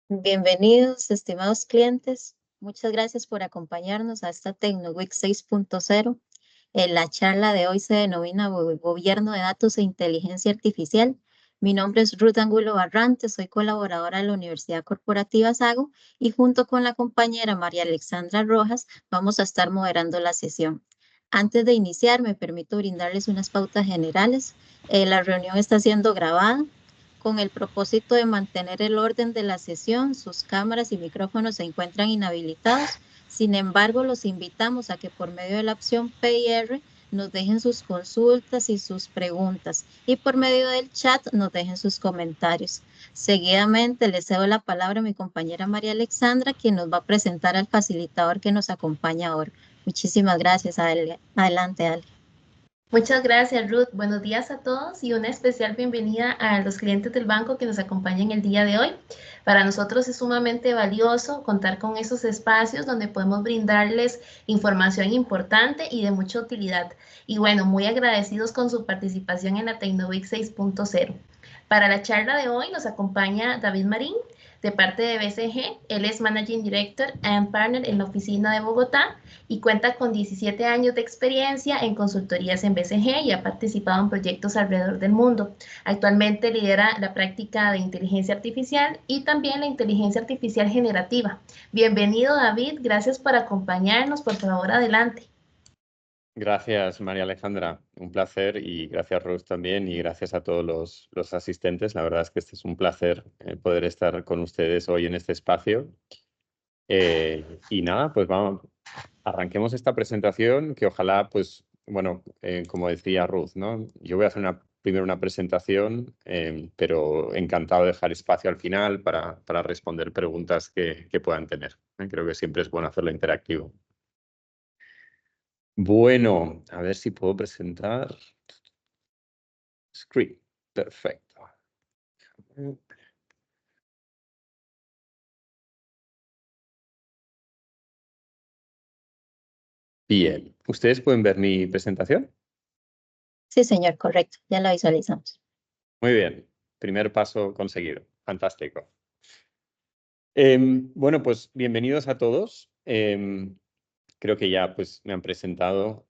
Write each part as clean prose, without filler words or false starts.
Bienvenidos, estimados clientes. Muchas gracias por acompañarnos a esta TecnoWeek 6.0. La charla de hoy se denomina Gobierno de Datos e Inteligencia Artificial. Mi nombre es Ruth Angulo Barrante, soy colaboradora de la Universidad Corporativa Sago y junto con la compañera María Alexandra Rojas vamos a estar moderando la sesión. Antes de iniciar, me permito brindarles unas pautas generales. La reunión está siendo grabada. Con el propósito de mantener el orden de la sesión, sus cámaras y micrófonos se encuentran inhabilitados. Sin embargo, los invitamos a que por medio de la opción PIR nos dejen sus consultas y sus preguntas y por medio del chat nos dejen sus comentarios. Seguidamente le cedo la palabra a mi compañera María Alexandra, quien nos va a presentar al facilitador que nos acompaña ahora. Muchísimas gracias. Adelante, Ale. Muchas gracias, Ruth. Buenos días a todos y una especial bienvenida a los clientes del banco que nos acompañan el día de hoy. Para nosotros es sumamente valioso contar con esos espacios donde podemos brindarles información importante y de mucha utilidad. Y bueno, muy agradecidos con su participación en la TecnoWeek 6.0. Para la charla de hoy nos acompaña David Marín, de parte de BCG. Él es Managing Director and Partner en la oficina de Bogotá y cuenta con 17 años de experiencia en consultorías en BCG y ha participado en proyectos alrededor del mundo. Actualmente lidera la práctica de inteligencia artificial y también la inteligencia artificial generativa. Bienvenido, David. Gracias por acompañarnos. Por favor, adelante. Gracias, María Alejandra. Un placer y gracias, Rose, también. Y gracias a todos los asistentes. La verdad es que este es un placer poder estar con ustedes hoy en este espacio. Y nada, pues vamos, arranquemos esta presentación que ojalá, pues, bueno, como decía Ruth, ¿no? Yo voy a hacer primero una presentación, pero encantado de dejar espacio al final para responder preguntas que puedan tener. Creo que siempre es bueno hacerlo interactivo. Bueno, a ver si puedo presentar. Screen, perfecto. Bien, ¿ustedes pueden ver mi presentación? Sí, señor, correcto. Ya la visualizamos. Muy bien, primer paso conseguido. Fantástico. Bueno, pues bienvenidos a todos. Creo que ya pues, me han presentado.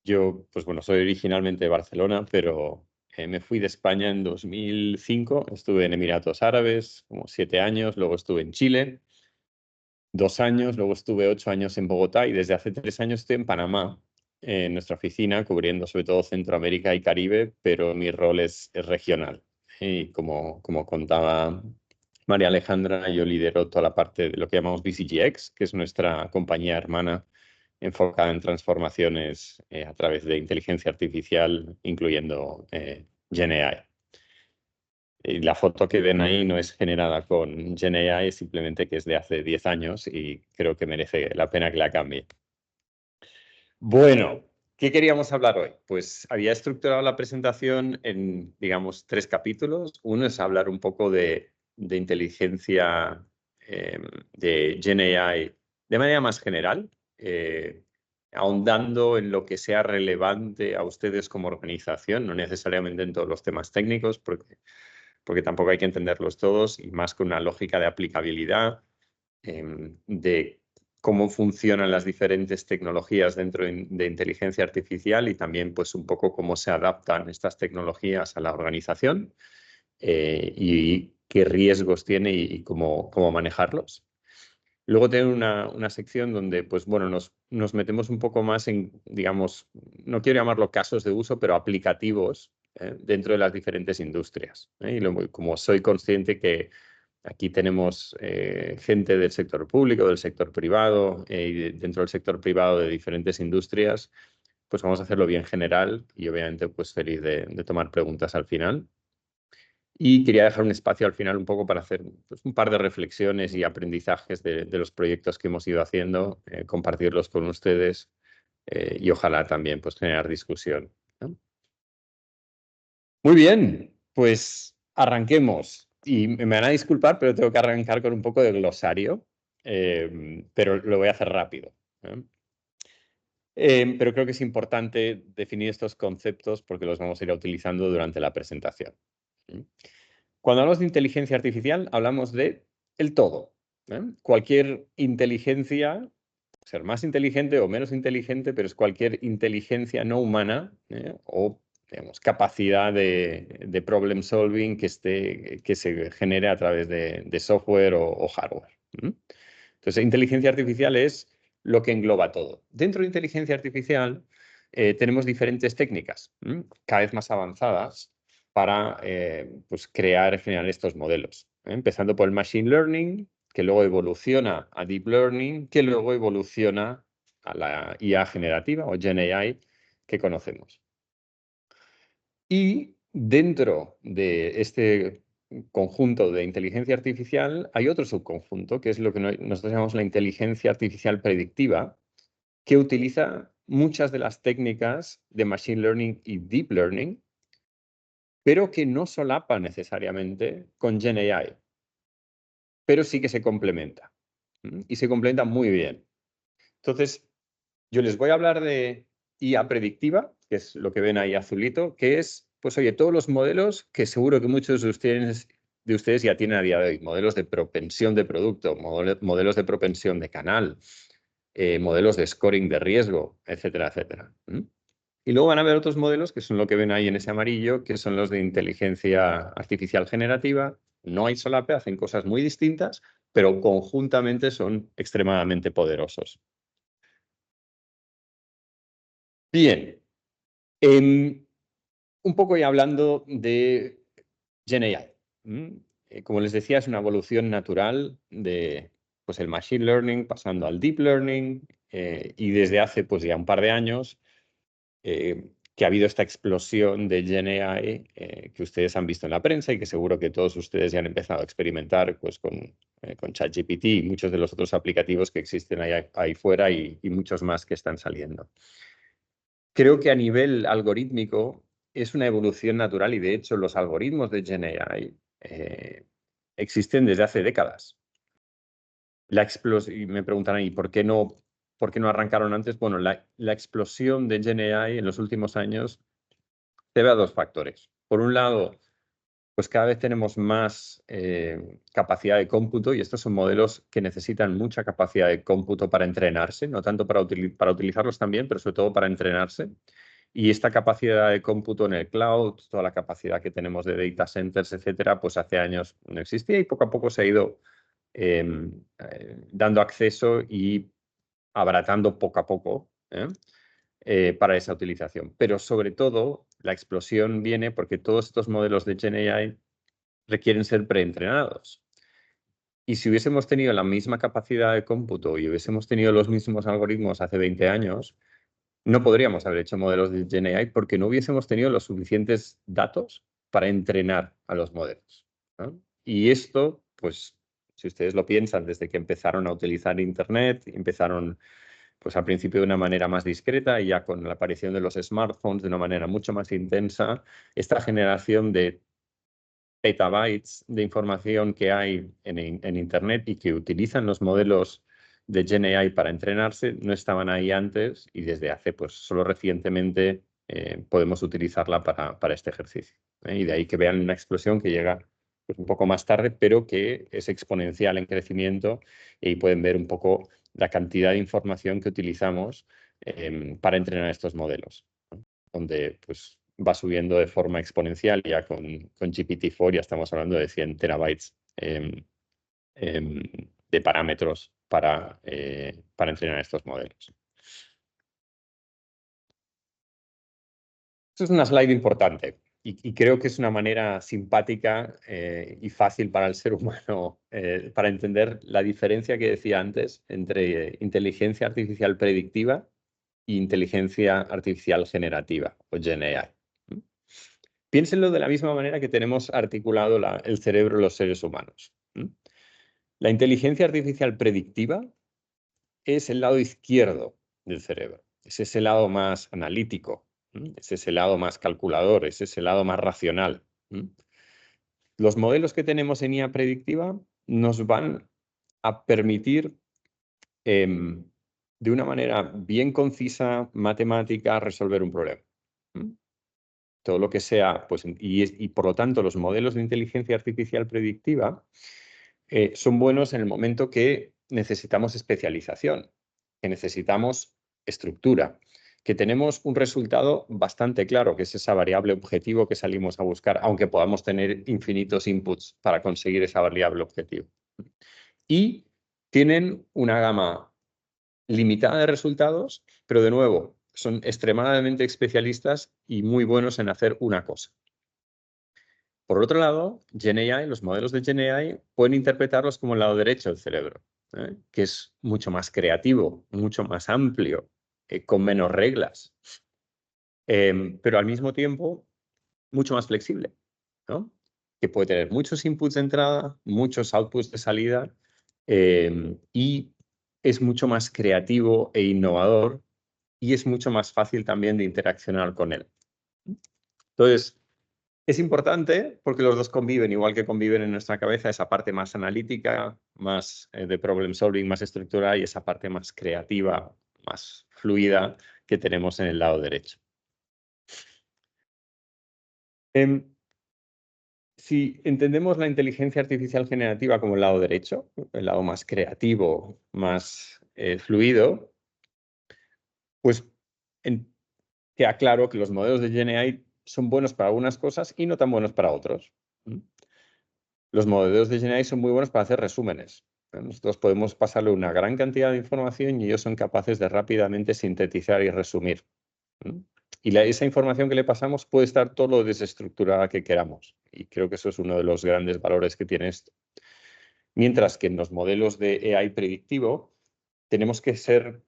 Yo, pues bueno, soy originalmente de Barcelona, pero me fui de España en 2005. Estuve en Emiratos Árabes, como 7 años. Luego estuve en Chile, 2 años. Luego estuve 8 años en Bogotá y desde hace 3 años estoy en Panamá, en nuestra oficina, cubriendo sobre todo Centroamérica y Caribe, pero mi rol es regional. Y como contaba María Alejandra, yo lidero toda la parte de lo que llamamos BCGX, que es nuestra compañía hermana enfocada en transformaciones a través de inteligencia artificial, incluyendo GenAI. Y la foto que ven ahí no es generada con GenAI, simplemente que es de hace 10 años y creo que merece la pena que la cambie. Bueno, ¿qué queríamos hablar hoy? Pues había estructurado la presentación en, digamos, 3 capítulos. Uno es hablar un poco de inteligencia, de GenAI de manera más general, ahondando en lo que sea relevante a ustedes como organización, no necesariamente en todos los temas técnicos, porque tampoco hay que entenderlos todos, y más con una lógica de aplicabilidad, de cómo funcionan las diferentes tecnologías dentro de inteligencia artificial y también pues un poco cómo se adaptan estas tecnologías a la organización y qué riesgos tiene y cómo manejarlos. Luego tener una sección donde, pues bueno, nos metemos un poco más en, digamos, no quiero llamarlo casos de uso, pero aplicativos dentro de las diferentes industrias. Y como soy consciente que aquí tenemos gente del sector público, del sector privado y dentro del sector privado de diferentes industrias, pues vamos a hacerlo bien general y obviamente pues feliz de tomar preguntas al final. Y quería dejar un espacio al final un poco para hacer pues, un par de reflexiones y aprendizajes de los proyectos que hemos ido haciendo, compartirlos con ustedes y ojalá también pues, generar discusión, ¿no? Muy bien, pues arranquemos. Y me van a disculpar, pero tengo que arrancar con un poco de glosario, pero lo voy a hacer rápido, ¿eh? Pero creo que es importante definir estos conceptos porque los vamos a ir utilizando durante la presentación. Cuando hablamos de inteligencia artificial, hablamos de el todo. Cualquier inteligencia, ser más inteligente o menos inteligente, pero es cualquier inteligencia no humana o digamos, capacidad de problem solving que se genere a través de software o hardware. Entonces, inteligencia artificial es lo que engloba todo. Dentro de inteligencia artificial tenemos diferentes técnicas cada vez más avanzadas para pues crear, generar estos modelos. Empezando por el machine learning, que luego evoluciona a deep learning, que luego evoluciona a la IA generativa o Gen AI que conocemos. Y dentro de este conjunto de inteligencia artificial hay otro subconjunto, que es lo que nosotros llamamos la inteligencia artificial predictiva, que utiliza muchas de las técnicas de machine learning y deep learning, pero que no solapa necesariamente con Gen AI, pero sí que se complementa. Y se complementa muy bien. Entonces, yo les voy a hablar de IA predictiva, que es lo que ven ahí azulito, que es, pues oye, todos los modelos que seguro que muchos de ustedes ya tienen a día de hoy. Modelos de propensión de producto, modelos de propensión de canal, modelos de scoring de riesgo, etcétera, etcétera. Y luego van a ver otros modelos, que son lo que ven ahí en ese amarillo, que son los de inteligencia artificial generativa. No hay solape, hacen cosas muy distintas, pero conjuntamente son extremadamente poderosos. Bien, un poco ya hablando de Gen AI. Como les decía, es una evolución natural de pues, el machine learning pasando al deep learning y desde hace pues, ya un par de años que ha habido esta explosión de Gen AI que ustedes han visto en la prensa y que seguro que todos ustedes ya han empezado a experimentar pues, con ChatGPT y muchos de los otros aplicativos que existen ahí fuera y muchos más que están saliendo. Creo que a nivel algorítmico es una evolución natural y de hecho los algoritmos de Gen AI existen desde hace décadas. Y me preguntarán, ¿y por qué no arrancaron antes? Bueno, la explosión de Gen AI en los últimos años se debe a dos factores. Por un lado, pues cada vez tenemos más capacidad de cómputo y estos son modelos que necesitan mucha capacidad de cómputo para entrenarse, no tanto para utilizarlos también, pero sobre todo para entrenarse. Y esta capacidad de cómputo en el cloud, toda la capacidad que tenemos de data centers, etcétera, pues hace años no existía y poco a poco se ha ido dando acceso y abaratando poco a poco para esa utilización. Pero sobre todo, la explosión viene porque todos estos modelos de Gen AI requieren ser preentrenados. Y si hubiésemos tenido la misma capacidad de cómputo y hubiésemos tenido los mismos algoritmos hace 20 años, no podríamos haber hecho modelos de Gen AI porque no hubiésemos tenido los suficientes datos para entrenar a los modelos, ¿no? Y esto, pues, si ustedes lo piensan, desde que empezaron a utilizar Internet, empezaron pues al principio de una manera más discreta y ya con la aparición de los smartphones de una manera mucho más intensa, esta generación de petabytes de información que hay en Internet y que utilizan los modelos de Gen AI para entrenarse no estaban ahí antes y desde hace pues solo recientemente podemos utilizarla para este ejercicio. Y de ahí que vean una explosión que llega pues, un poco más tarde, pero que es exponencial en crecimiento y pueden ver un poco la cantidad de información que utilizamos para entrenar estos modelos, ¿no? Donde pues va subiendo de forma exponencial, ya con GPT-4 ya estamos hablando de 100 terabytes de parámetros para entrenar estos modelos. Esto es una slide importante y creo que es una manera simpática y fácil para el ser humano para entender la diferencia que decía antes entre inteligencia artificial predictiva e inteligencia artificial generativa o Gen AI. Piénsenlo de la misma manera que tenemos articulado el cerebro de los seres humanos. La inteligencia artificial predictiva es el lado izquierdo del cerebro. Es ese lado más analítico, es ese lado más calculador, es ese lado más racional. Los modelos que tenemos en IA predictiva nos van a permitir de una manera bien concisa, matemática, resolver un problema. Todo lo que sea, pues, y por lo tanto los modelos de inteligencia artificial predictiva son buenos en el momento que necesitamos especialización, que necesitamos estructura, que tenemos un resultado bastante claro, que es esa variable objetivo que salimos a buscar, aunque podamos tener infinitos inputs para conseguir esa variable objetivo. Y tienen una gama limitada de resultados, pero de nuevo, son extremadamente especialistas y muy buenos en hacer una cosa. Por otro lado, GenAI, los modelos de GenAI pueden interpretarlos como el lado derecho del cerebro, que es mucho más creativo, mucho más amplio, con menos reglas, pero al mismo tiempo mucho más flexible, ¿no? Que puede tener muchos inputs de entrada, muchos outputs de salida, y es mucho más creativo e innovador y es mucho más fácil también de interaccionar con él. Entonces, es importante porque los dos conviven, igual que conviven en nuestra cabeza esa parte más analítica, más de problem solving, más estructurada, y esa parte más creativa, más fluida que tenemos en el lado derecho. Si entendemos la inteligencia artificial generativa como el lado derecho, el lado más creativo, más fluido, pues queda claro que los modelos de GenAI son buenos para algunas cosas y no tan buenos para otros. Los modelos de GenAI son muy buenos para hacer resúmenes. Nosotros podemos pasarle una gran cantidad de información y ellos son capaces de rápidamente sintetizar y resumir. Y esa información que le pasamos puede estar todo lo desestructurada que queramos. Y creo que eso es uno de los grandes valores que tiene esto. Mientras que en los modelos de AI predictivo tenemos que ser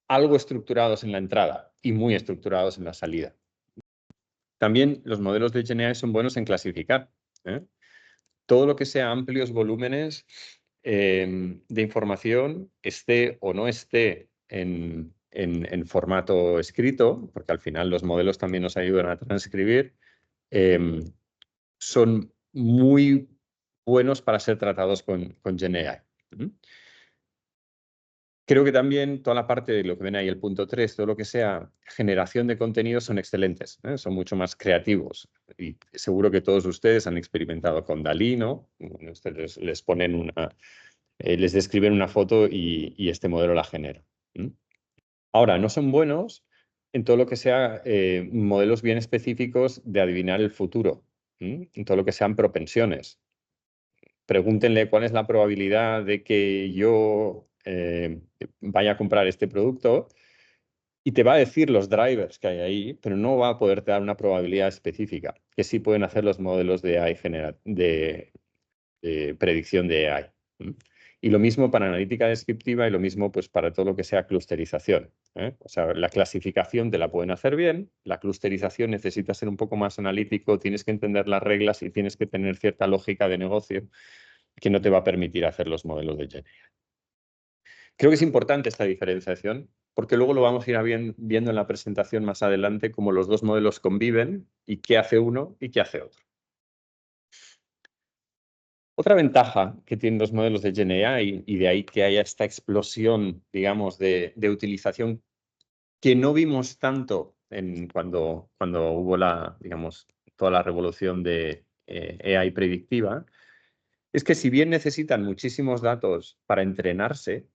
algo estructurados en la entrada y muy estructurados en la salida. También los modelos de GenAI son buenos en clasificar. Todo lo que sea amplios volúmenes de información, esté o no esté en formato escrito, porque al final los modelos también nos ayudan a transcribir, son muy buenos para ser tratados con GenAI. Creo que también toda la parte de lo que ven ahí, el punto 3, todo lo que sea generación de contenidos son excelentes, son mucho más creativos. Y seguro que todos ustedes han experimentado con Dalí, ¿no? Ustedes les ponen les describen una foto y este modelo la genera. Ahora, no son buenos en todo lo que sea modelos bien específicos de adivinar el futuro, en todo lo que sean propensiones. Pregúntenle cuál es la probabilidad de que yo vaya a comprar este producto y te va a decir los drivers que hay ahí, pero no va a poderte dar una probabilidad específica, que sí pueden hacer los modelos de AI de predicción de AI. Y lo mismo para analítica descriptiva y lo mismo pues, para todo lo que sea clusterización. O sea, la clasificación te la pueden hacer bien, la clusterización necesita ser un poco más analítico, tienes que entender las reglas y tienes que tener cierta lógica de negocio que no te va a permitir hacer los modelos de GenAI. Creo que es importante esta diferenciación porque luego lo vamos a ir viendo en la presentación más adelante cómo los dos modelos conviven y qué hace uno y qué hace otro. Otra ventaja que tienen los modelos de GenAI y de ahí que haya esta explosión, digamos, de utilización que no vimos tanto cuando hubo digamos, toda la revolución de AI predictiva, es que si bien necesitan muchísimos datos para entrenarse,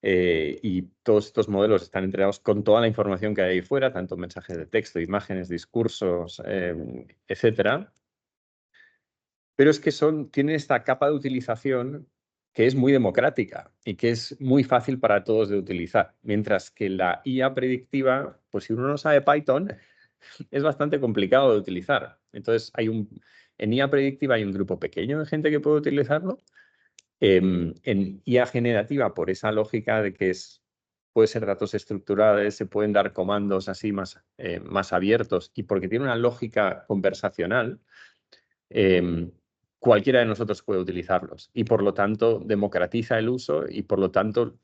y todos estos modelos están entrenados con toda la información que hay ahí fuera, tanto mensajes de texto, imágenes, discursos, etcétera. Pero es que tienen esta capa de utilización que es muy democrática y que es muy fácil para todos de utilizar. Mientras que la IA predictiva, pues si uno no sabe Python, es bastante complicado de utilizar. Entonces, en IA predictiva hay un grupo pequeño de gente que puede utilizarlo. En IA generativa, por esa lógica de que puede ser datos estructurados, se pueden dar comandos así más abiertos y porque tiene una lógica conversacional, cualquiera de nosotros puede utilizarlos y por lo tanto democratiza el uso y por lo tanto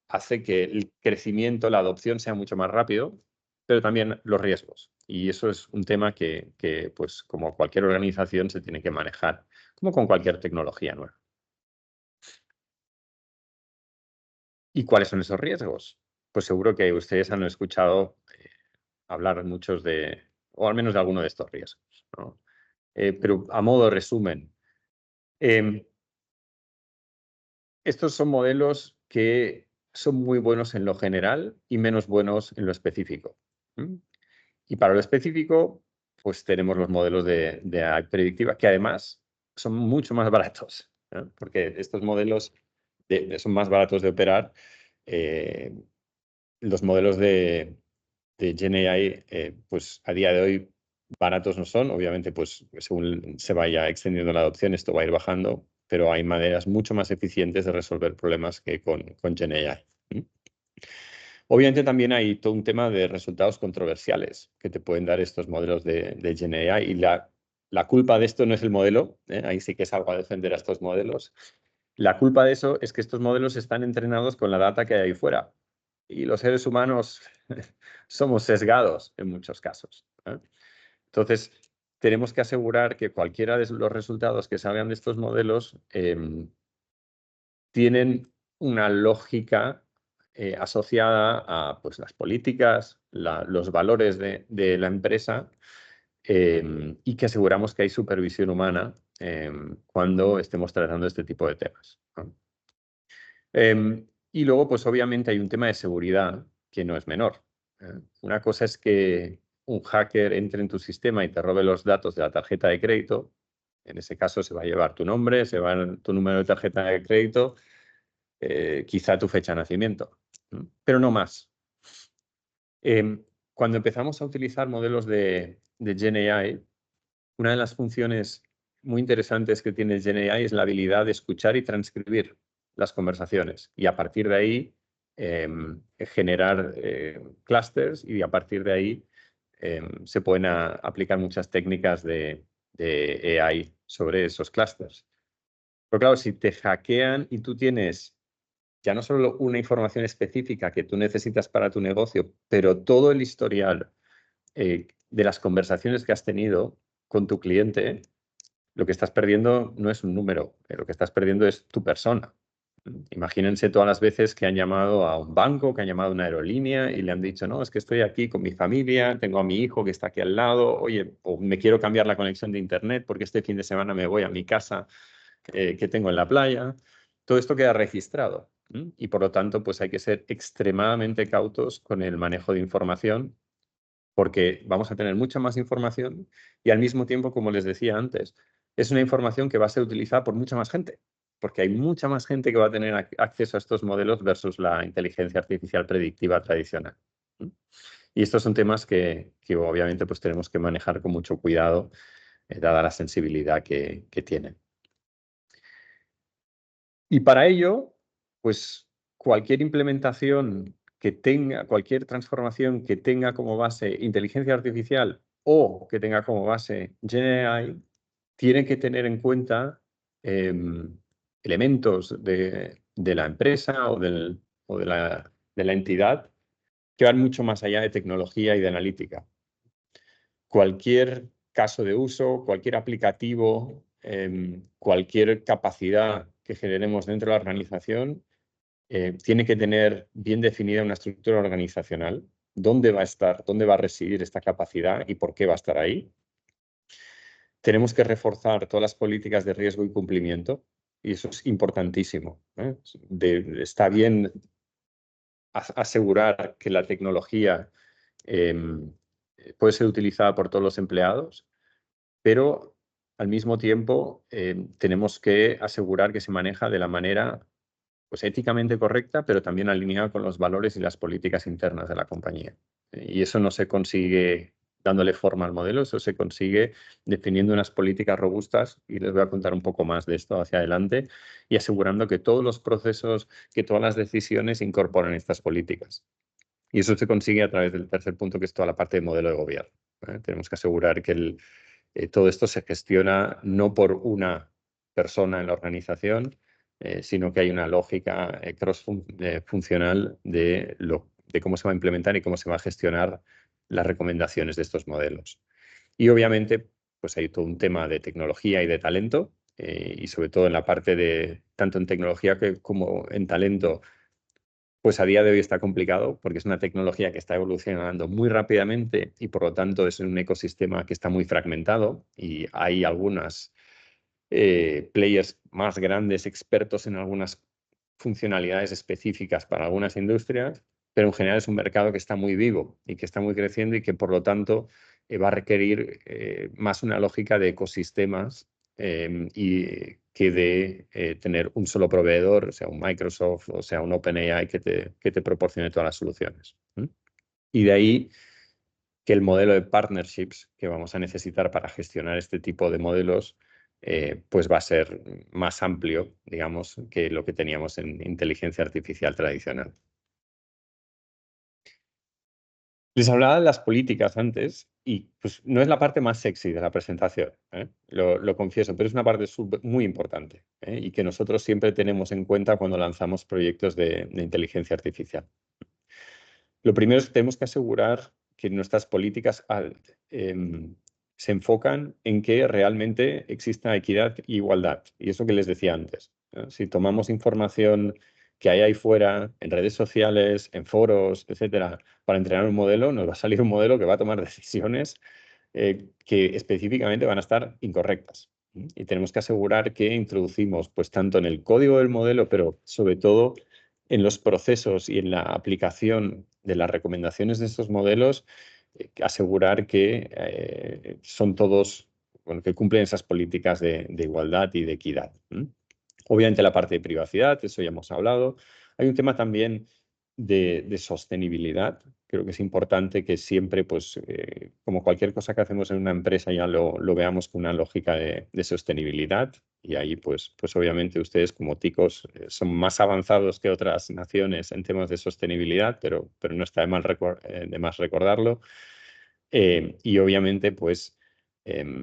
hace que el crecimiento, la adopción sea mucho más rápido, pero también los riesgos. Y eso es un tema que pues, como cualquier organización se tiene que manejar, como con cualquier tecnología nueva. ¿Y cuáles son esos riesgos? Pues seguro que ustedes han escuchado hablar muchos o al menos de alguno de estos riesgos, ¿no? Pero a modo de resumen, estos son modelos que son muy buenos en lo general y menos buenos en lo específico. Y para lo específico, pues tenemos los modelos de AI predictiva, que además son mucho más baratos, porque estos modelos son más baratos de operar. Los modelos de GenAI, pues a día de hoy baratos no son. Obviamente, pues según se vaya extendiendo la adopción, esto va a ir bajando, pero hay maneras mucho más eficientes de resolver problemas que con GenAI. Obviamente también hay todo un tema de resultados controversiales que te pueden dar estos modelos de GenAI, y la culpa de esto no es el modelo, ahí sí que salgo a defender a estos modelos. La culpa de eso es que estos modelos están entrenados con la data que hay ahí fuera, y los seres humanos somos sesgados en muchos casos. Entonces, tenemos que asegurar que cualquiera de los resultados que salgan de estos modelos tienen una lógica asociada a, pues, las políticas, los valores de la empresa, y que aseguramos que hay supervisión humana cuando estemos tratando este tipo de temas, ¿no? Y luego, pues obviamente hay un tema de seguridad que no es menor. Una cosa es que un hacker entre en tu sistema y te robe los datos de la tarjeta de crédito. En ese caso se va a llevar tu nombre, se va a llevar tu número de tarjeta de crédito, quizá tu fecha de nacimiento, pero no más. Cuando empezamos a utilizar modelos de GenAI, una de las funciones muy interesantes que tiene GenAI es la habilidad de escuchar y transcribir las conversaciones, y a partir de ahí generar clusters, y a partir de ahí se pueden aplicar muchas técnicas de AI sobre esos clusters. Pero claro, si te hackean y tú tienes ya no solo una información específica que tú necesitas para tu negocio, pero todo el historial de las conversaciones que has tenido con tu cliente, lo que estás perdiendo no es un número, lo que estás perdiendo es tu persona. Imagínense todas las veces que han llamado a un banco, que han llamado a una aerolínea y le han dicho, no, es que estoy aquí con mi familia, tengo a mi hijo que está aquí al lado, oye, o me quiero cambiar la conexión de internet porque este fin de semana me voy a mi casa que tengo en la playa. Todo esto queda registrado, y por lo tanto, pues hay que ser extremadamente cautos con el manejo de información, porque vamos a tener mucha más información y al mismo tiempo, como les decía antes, es una información que va a ser utilizada por mucha más gente, porque hay mucha más gente que va a tener acceso a estos modelos versus la inteligencia artificial predictiva tradicional. Y estos son temas que obviamente pues tenemos que manejar con mucho cuidado, dada la sensibilidad que tienen. Y para ello, pues cualquier implementación que tenga, cualquier transformación que tenga como base inteligencia artificial o que tenga como base GenAI, tiene que tener en cuenta elementos de la empresa o de la entidad que van mucho más allá de tecnología y de analítica. Cualquier caso de uso, cualquier aplicativo, cualquier capacidad que generemos dentro de la organización, tiene que tener bien definida una estructura organizacional. ¿Dónde va a estar, dónde va a residir esta capacidad y por qué va a estar ahí? Tenemos que reforzar todas las políticas de riesgo y cumplimiento, y eso es importantísimo, ¿eh? Está bien asegurar que la tecnología puede ser utilizada por todos los empleados, pero al mismo tiempo tenemos que asegurar que se maneja de la manera, pues, éticamente correcta, pero también alineada con los valores y las políticas internas de la compañía. Y eso no se consigue dándole forma al modelo, eso se consigue definiendo unas políticas robustas, y les voy a contar un poco más de esto hacia adelante, y asegurando que todos los procesos, que todas las decisiones incorporen estas políticas. Y eso se consigue a través del tercer punto, que es toda la parte de modelo de gobierno. Tenemos que asegurar que todo esto se gestiona no por una persona en la organización, sino que hay una lógica cross-funcional de cómo se va a implementar y cómo se va a gestionar las recomendaciones de estos modelos. Y obviamente, pues hay todo un tema de tecnología y de talento, y sobre todo en la parte de, tanto en tecnología como en talento, pues a día de hoy está complicado porque es una tecnología que está evolucionando muy rápidamente y por lo tanto es un ecosistema que está muy fragmentado, y hay algunas players más grandes, expertos en algunas funcionalidades específicas para algunas industrias, pero en general es un mercado que está muy vivo y que está muy creciendo y que por lo tanto va a requerir más una lógica de ecosistemas y que de tener un solo proveedor, sea un Microsoft o sea un OpenAI que te proporcione todas las soluciones. Y de ahí que el modelo de partnerships que vamos a necesitar para gestionar este tipo de modelos pues va a ser más amplio, digamos, que lo que teníamos en inteligencia artificial tradicional. Les hablaba de las políticas antes y pues no es la parte más sexy de la presentación, lo confieso, pero es una parte muy importante y que nosotros siempre tenemos en cuenta cuando lanzamos proyectos de inteligencia artificial. Lo primero es que tenemos que asegurar que nuestras políticas se enfocan en que realmente exista equidad e igualdad. Y eso que les decía antes. Si tomamos información que hay ahí fuera, en redes sociales, en foros, etcétera, para entrenar un modelo, nos va a salir un modelo que va a tomar decisiones que específicamente van a estar incorrectas. Y tenemos que asegurar que introducimos, pues tanto en el código del modelo, pero sobre todo en los procesos y en la aplicación de las recomendaciones de estos modelos, asegurar que son todos, bueno, que cumplen esas políticas de igualdad y de equidad. Obviamente la parte de privacidad, eso ya hemos hablado. Hay un tema también de sostenibilidad. Creo que es importante que siempre, pues, como cualquier cosa que hacemos en una empresa, ya lo veamos con una lógica de sostenibilidad. Y ahí, pues obviamente ustedes como ticos son más avanzados que otras naciones en temas de sostenibilidad, pero no está de más recordarlo. Y obviamente, pues,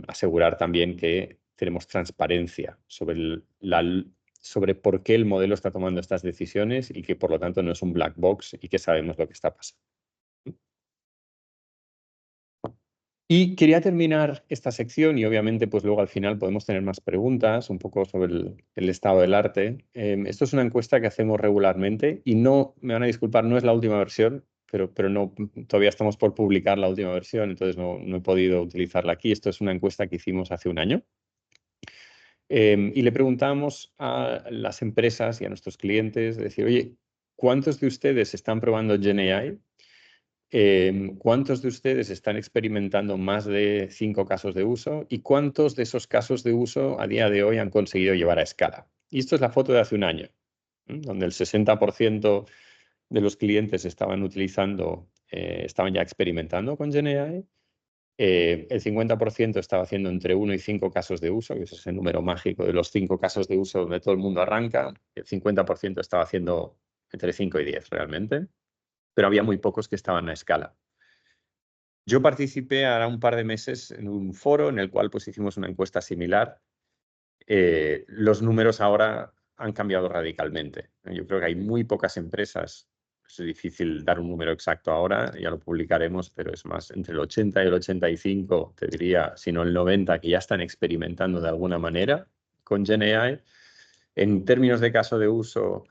asegurar también que tenemos transparencia sobre por qué el modelo está tomando estas decisiones y que por lo tanto no es un black box y que sabemos lo que está pasando. Y quería terminar esta sección y obviamente pues luego al final podemos tener más preguntas un poco sobre el estado del arte. Esto es una encuesta que hacemos regularmente y no, me van a disculpar, no es la última versión, pero no, todavía estamos por publicar la última versión, entonces no he podido utilizarla aquí. Esto es una encuesta que hicimos hace un año. Y le preguntamos a las empresas y a nuestros clientes, decir, oye, ¿cuántos de ustedes están probando GenAI? ¿Cuántos de ustedes están experimentando más de 5 casos de uso? ¿Y cuántos de esos casos de uso a día de hoy han conseguido llevar a escala? Y esto es la foto de hace un año, donde el 60% de los clientes estaban ya experimentando con GenAI. El 50% estaba haciendo entre 1 y 5 casos de uso, que es ese número mágico de los 5 casos de uso donde todo el mundo arranca. El 50% estaba haciendo entre 5 y 10 realmente, pero había muy pocos que estaban a escala. Yo participé ahora un par de meses en un foro en el cual pues hicimos una encuesta similar. Los números ahora han cambiado radicalmente. Yo creo que hay muy pocas empresas. Es difícil dar un número exacto ahora, ya lo publicaremos, pero es más entre el 80 y el 85, te diría, si no el 90, que ya están experimentando de alguna manera con GenAI. En términos de caso de uso,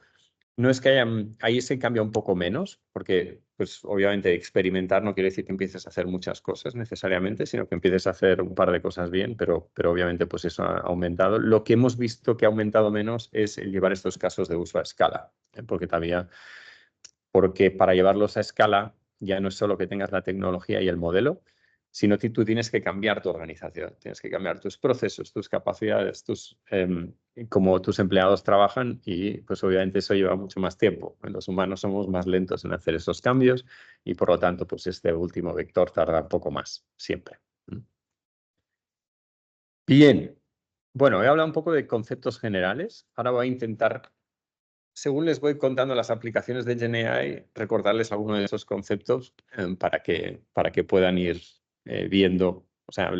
no es que ahí se cambia un poco menos, porque pues obviamente experimentar no quiere decir que empieces a hacer muchas cosas necesariamente, sino que empieces a hacer un par de cosas bien, pero obviamente pues eso ha aumentado. Lo que hemos visto que ha aumentado menos es el llevar estos casos de uso a escala, porque para llevarlos a escala ya no es solo que tengas la tecnología y el modelo, sino que tú tienes que cambiar tu organización, tienes que cambiar tus procesos, tus capacidades, cómo tus empleados trabajan y pues obviamente eso lleva mucho más tiempo. Los humanos somos más lentos en hacer esos cambios y por lo tanto pues este último vector tarda un poco más, siempre. Bien, bueno, he hablado un poco de conceptos generales, ahora voy a intentar, según les voy contando las aplicaciones de GenAI, recordarles algunos de esos conceptos para que puedan ir viendo, o sea,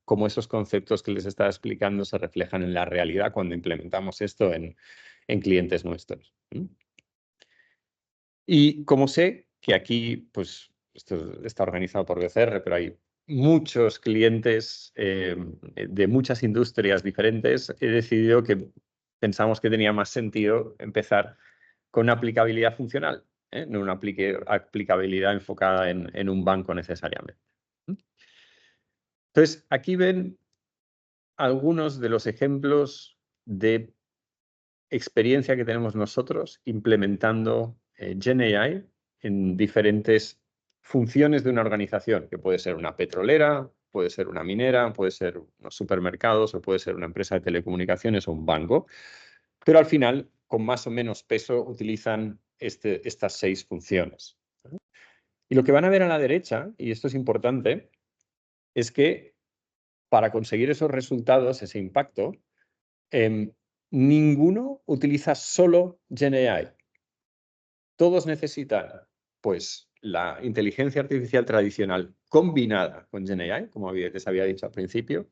cómo esos conceptos que les estaba explicando se reflejan en la realidad cuando implementamos esto en clientes nuestros. Y como sé que aquí, pues, esto está organizado por BCR, pero hay muchos clientes de muchas industrias diferentes, he decidido que pensamos que tenía más sentido empezar con una aplicabilidad funcional, no una aplicabilidad enfocada en un banco necesariamente. Entonces, aquí ven algunos de los ejemplos de experiencia que tenemos nosotros implementando GenAI en diferentes funciones de una organización, que puede ser una petrolera, puede ser una minera, puede ser unos supermercados o puede ser una empresa de telecomunicaciones o un banco, pero al final, con más o menos peso, utilizan estas 6 funciones. Y lo que van a ver a la derecha, y esto es importante, es que para conseguir esos resultados, ese impacto, ninguno utiliza solo GenAI. Todos necesitan, pues, la inteligencia artificial tradicional combinada con GenAI, como les había dicho al principio,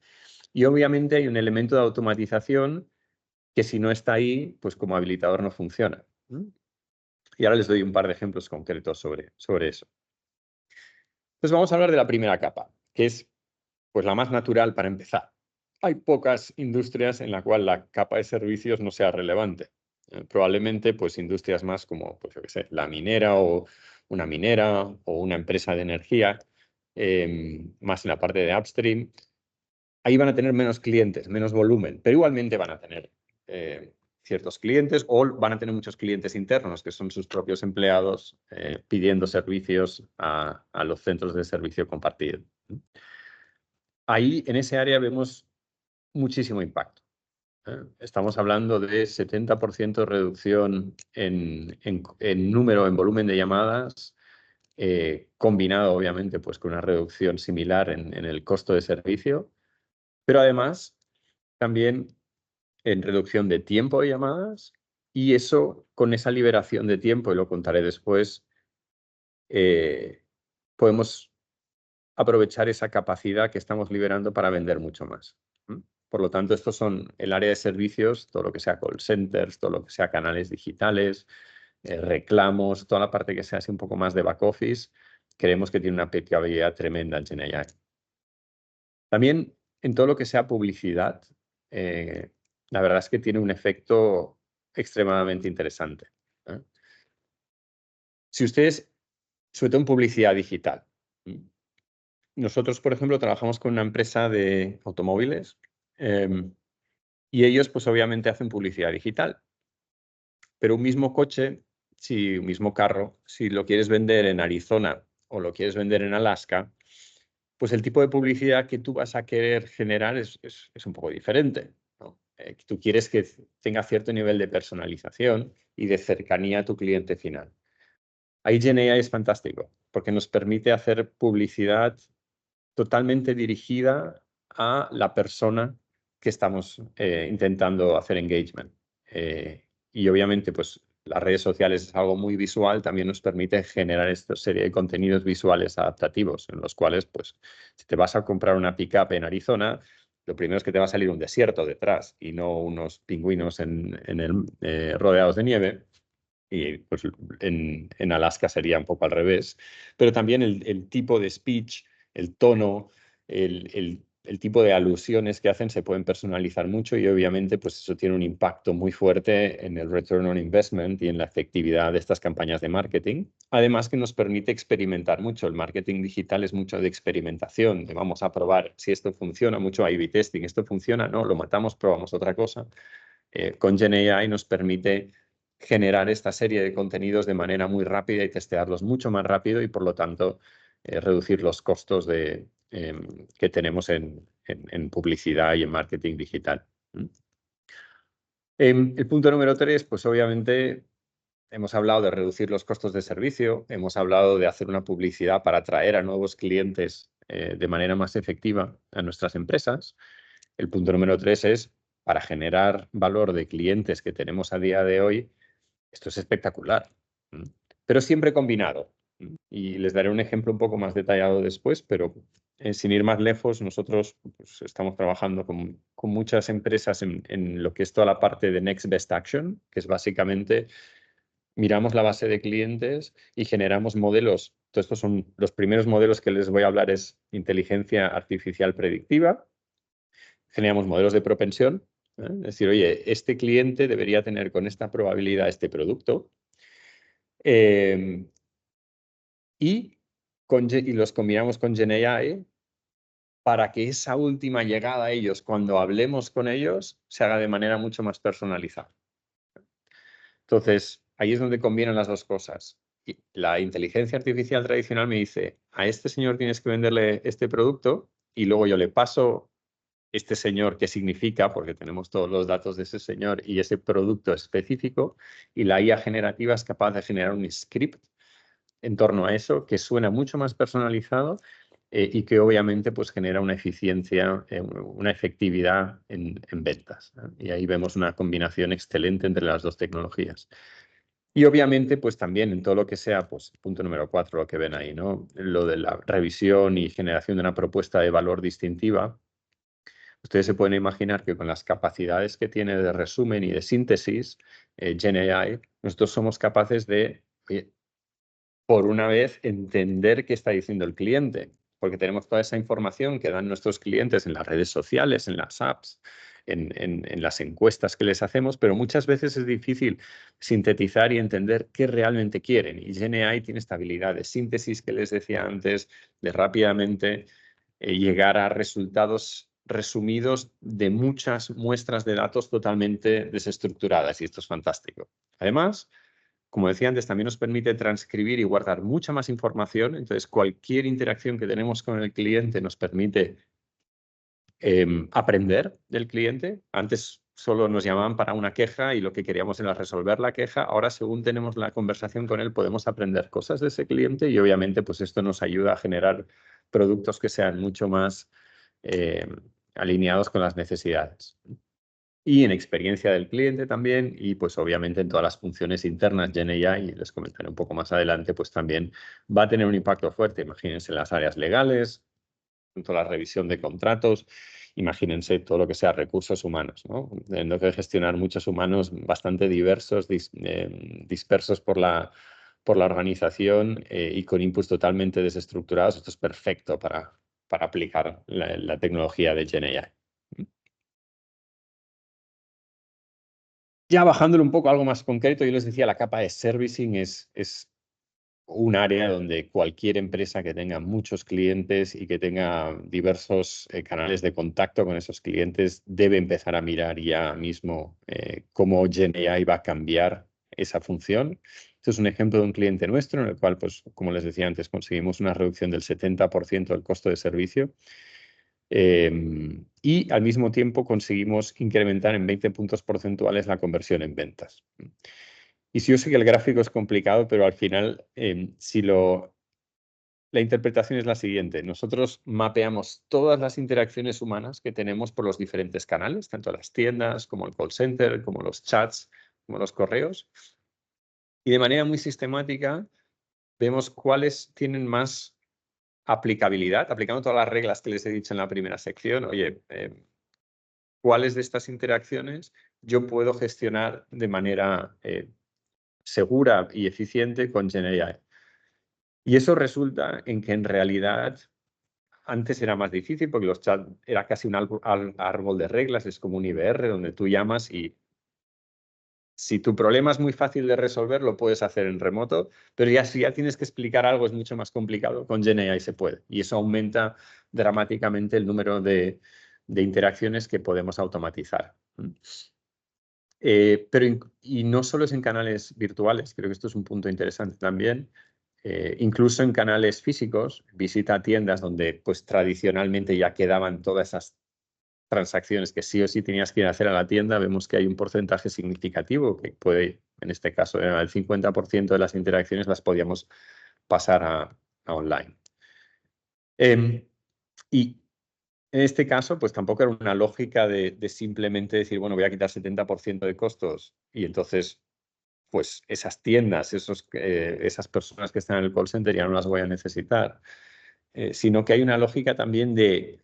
y obviamente hay un elemento de automatización que si no está ahí, pues como habilitador no funciona. Y ahora les doy un par de ejemplos concretos sobre eso. Entonces vamos a hablar de la primera capa, que es pues la más natural para empezar. Hay pocas industrias en la cual la capa de servicios no sea relevante. Probablemente pues industrias más como pues, yo qué sé, la minera o una minera o una empresa de energía, más en la parte de upstream. Ahí van a tener menos clientes, menos volumen, pero igualmente van a tener ciertos clientes o van a tener muchos clientes internos, que son sus propios empleados pidiendo servicios a los centros de servicio compartido. Ahí, en ese área, vemos muchísimo impacto. Estamos hablando de 70% de reducción en número, en volumen de llamadas, combinado, obviamente, pues, con una reducción similar en el costo de servicio, pero además también en reducción de tiempo de llamadas y eso, con esa liberación de tiempo, y lo contaré después, podemos aprovechar esa capacidad que estamos liberando para vender mucho más. Por lo tanto, estos son el área de servicios, todo lo que sea call centers, todo lo que sea canales digitales, reclamos, toda la parte que sea así un poco más de back office, creemos que tiene una aplicabilidad tremenda en GenAI. También en todo lo que sea publicidad, la verdad es que tiene un efecto extremadamente interesante. Si ustedes, sobre todo en publicidad digital, nosotros, por ejemplo, trabajamos con una empresa de automóviles y ellos, pues obviamente, hacen publicidad digital. Pero un mismo coche, un mismo carro, si lo quieres vender en Arizona o lo quieres vender en Alaska, pues el tipo de publicidad que tú vas a querer generar es un poco diferente, ¿no? Tú quieres que tenga cierto nivel de personalización y de cercanía a tu cliente final. Ahí GenAI es fantástico porque nos permite hacer publicidad totalmente dirigida a la persona que estamos intentando hacer engagement. Y obviamente, pues las redes sociales es algo muy visual, también nos permite generar esta serie de contenidos visuales adaptativos, en los cuales, pues, si te vas a comprar una pickup en Arizona, lo primero es que te va a salir un desierto detrás y no unos pingüinos rodeados de nieve. Y pues en Alaska sería un poco al revés. Pero también el tipo de speech, el tono, el tipo de alusiones que hacen se pueden personalizar mucho y obviamente pues eso tiene un impacto muy fuerte en el return on investment y en la efectividad de estas campañas de marketing. Además que nos permite experimentar mucho. El marketing digital es mucho de experimentación, de vamos a probar si esto funciona, mucho A/B testing, esto funciona, no, lo matamos, probamos otra cosa. Con GenAI nos permite generar esta serie de contenidos de manera muy rápida y testearlos mucho más rápido y por lo tanto reducir los costos que tenemos en publicidad y en marketing digital. El punto número 3, pues obviamente hemos hablado de reducir los costos de servicio, hemos hablado de hacer una publicidad para atraer a nuevos clientes de manera más efectiva a nuestras empresas. El punto número 3 es para generar valor de clientes que tenemos a día de hoy. Esto es espectacular, pero siempre combinado. Y les daré un ejemplo un poco más detallado después, pero sin ir más lejos, nosotros pues, estamos trabajando con muchas empresas en lo que es toda la parte de Next Best Action, que es básicamente miramos la base de clientes y generamos modelos. Todos estos son los primeros modelos que les voy a hablar, es inteligencia artificial predictiva. Generamos modelos de propensión. Es decir, oye, este cliente debería tener con esta probabilidad este producto. Y los combinamos con GenAI para que esa última llegada a ellos, cuando hablemos con ellos, se haga de manera mucho más personalizada. Entonces, ahí es donde convienen las dos cosas. Y la inteligencia artificial tradicional me dice, a este señor tienes que venderle este producto y luego yo le paso este señor qué significa, porque tenemos todos los datos de ese señor y ese producto específico, y la IA generativa es capaz de generar un script en torno a eso que suena mucho más personalizado y que obviamente pues genera una eficiencia, una efectividad en ventas, ¿no? Y ahí vemos una combinación excelente entre las dos tecnologías. Y obviamente, pues también en todo lo que sea, pues punto número 4, lo que ven ahí, ¿no? Lo de la revisión y generación de una propuesta de valor distintiva. Ustedes se pueden imaginar que con las capacidades que tiene de resumen y de síntesis, GenAI, nosotros somos capaces de, por una vez, entender qué está diciendo el cliente, porque tenemos toda esa información que dan nuestros clientes en las redes sociales, en las apps, en las encuestas que les hacemos, pero muchas veces es difícil sintetizar y entender qué realmente quieren. Y GenAI tiene esta habilidad de síntesis que les decía antes, de rápidamente llegar a resultados resumidos de muchas muestras de datos totalmente desestructuradas, y esto es fantástico. Además, como decía antes, también nos permite transcribir y guardar mucha más información. Entonces, cualquier interacción que tenemos con el cliente nos permite aprender del cliente. Antes solo nos llamaban para una queja y lo que queríamos era resolver la queja. Ahora, según tenemos la conversación con él, podemos aprender cosas de ese cliente y obviamente pues esto nos ayuda a generar productos que sean mucho más alineados con las necesidades. Y en experiencia del cliente también, y pues obviamente en todas las funciones internas GenAI, y les comentaré un poco más adelante, pues también va a tener un impacto fuerte. Imagínense en las áreas legales, en toda la revisión de contratos, imagínense todo lo que sea recursos humanos, ¿no? Teniendo que gestionar muchos humanos bastante diversos, dispersos por la organización y con inputs totalmente desestructurados. Esto es perfecto para aplicar la tecnología de GenAI. Ya bajándolo un poco a algo más concreto, yo les decía, la capa de servicing es un área donde cualquier empresa que tenga muchos clientes y que tenga diversos canales de contacto con esos clientes debe empezar a mirar ya mismo cómo GenAI va a cambiar esa función. Este es un ejemplo de un cliente nuestro en el cual, pues, como les decía antes, conseguimos una reducción del 70% del costo de servicio. Y al mismo tiempo conseguimos incrementar en 20 puntos porcentuales la conversión en ventas. Y sí, yo sé que el gráfico es complicado, pero al final, la interpretación es la siguiente. Nosotros mapeamos todas las interacciones humanas que tenemos por los diferentes canales, tanto las tiendas como el call center, como los chats, como los correos. Y de manera muy sistemática vemos cuáles tienen más aplicabilidad, aplicando todas las reglas que les he dicho en la primera sección. Oye, ¿cuáles de estas interacciones yo puedo gestionar de manera segura y eficiente con GenAI? Y eso resulta en que en realidad antes era más difícil porque los chats era casi un árbol de reglas, es como un IBR donde tú llamas y si tu problema es muy fácil de resolver, lo puedes hacer en remoto, pero ya si ya tienes que explicar algo es mucho más complicado. Con GenAI se puede y eso aumenta dramáticamente el número de interacciones que podemos automatizar. Y no solo es en canales virtuales, creo que esto es un punto interesante también. Incluso en canales físicos, visita tiendas donde pues tradicionalmente ya quedaban todas esas transacciones que sí o sí tenías que ir a hacer a la tienda, vemos que hay un porcentaje significativo que puede, en este caso, el 50% de las interacciones las podíamos pasar a online. Y en este caso, pues tampoco era una lógica de simplemente decir, bueno, voy a quitar 70% de costos y entonces pues esas tiendas, esas personas que están en el call center ya no las voy a necesitar, sino que hay una lógica también de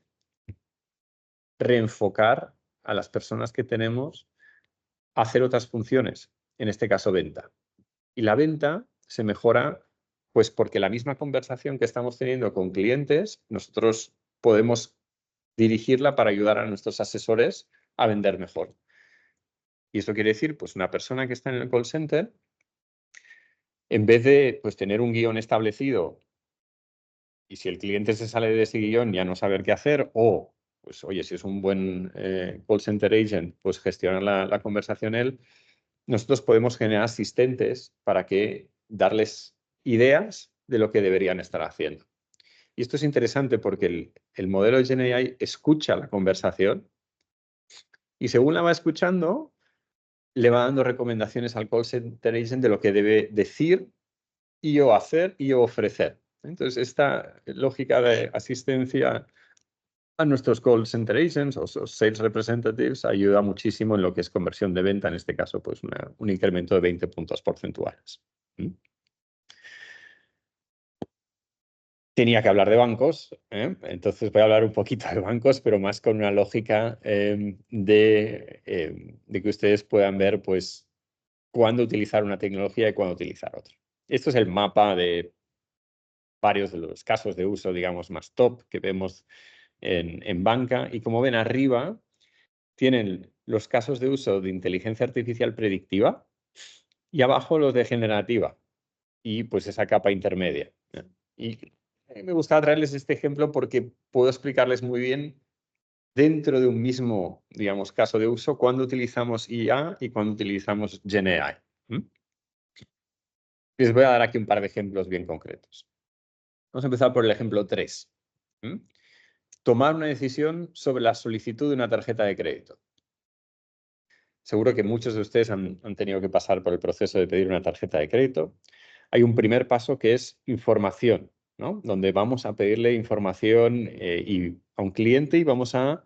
reenfocar a las personas que tenemos a hacer otras funciones, en este caso venta. Y la venta se mejora pues porque la misma conversación que estamos teniendo con clientes, nosotros podemos dirigirla para ayudar a nuestros asesores a vender mejor. Y eso quiere decir, pues una persona que está en el call center, en vez de pues, tener un guión establecido y si el cliente se sale de ese guión ya no saber qué hacer o, pues oye, si es un buen call center agent, pues gestionar la conversación él, nosotros podemos generar asistentes para darles ideas de lo que deberían estar haciendo. Y esto es interesante porque el modelo de GenAI escucha la conversación y según la va escuchando, le va dando recomendaciones al call center agent de lo que debe decir y o hacer y o ofrecer. Entonces, esta lógica de asistencia a nuestros call center agents o sales representatives ayuda muchísimo en lo que es conversión de venta, en este caso, pues un incremento de 20 puntos porcentuales. Tenía que hablar de bancos, entonces voy a hablar un poquito de bancos, pero más con una lógica de que ustedes puedan ver pues cuándo utilizar una tecnología y cuándo utilizar otra. Esto es el mapa de varios de los casos de uso, digamos, más top que vemos en banca. Y como ven arriba, tienen los casos de uso de inteligencia artificial predictiva y abajo los de generativa y pues esa capa intermedia. Y me gustaba traerles este ejemplo porque puedo explicarles muy bien dentro de un mismo, digamos, caso de uso cuándo utilizamos IA y cuándo utilizamos GenAI. Les voy a dar aquí un par de ejemplos bien concretos. Vamos a empezar por el ejemplo 3. Tomar una decisión sobre la solicitud de una tarjeta de crédito. Seguro que muchos de ustedes han tenido que pasar por el proceso de pedir una tarjeta de crédito. Hay un primer paso que es información, ¿no? Donde vamos a pedirle información a un cliente y vamos a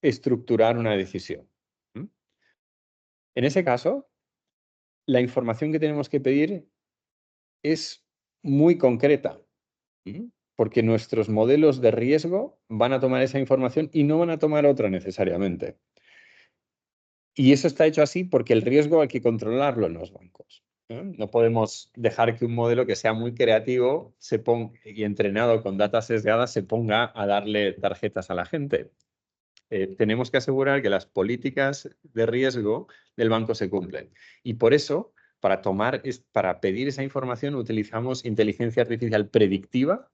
estructurar una decisión. En ese caso, la información que tenemos que pedir es muy concreta, porque nuestros modelos de riesgo van a tomar esa información y no van a tomar otra necesariamente. Y eso está hecho así porque el riesgo hay que controlarlo en los bancos. No podemos dejar que un modelo que sea muy creativo y entrenado con data sesgadas se ponga a darle tarjetas a la gente. Tenemos que asegurar que las políticas de riesgo del banco se cumplen. Y por eso, para pedir esa información, utilizamos inteligencia artificial predictiva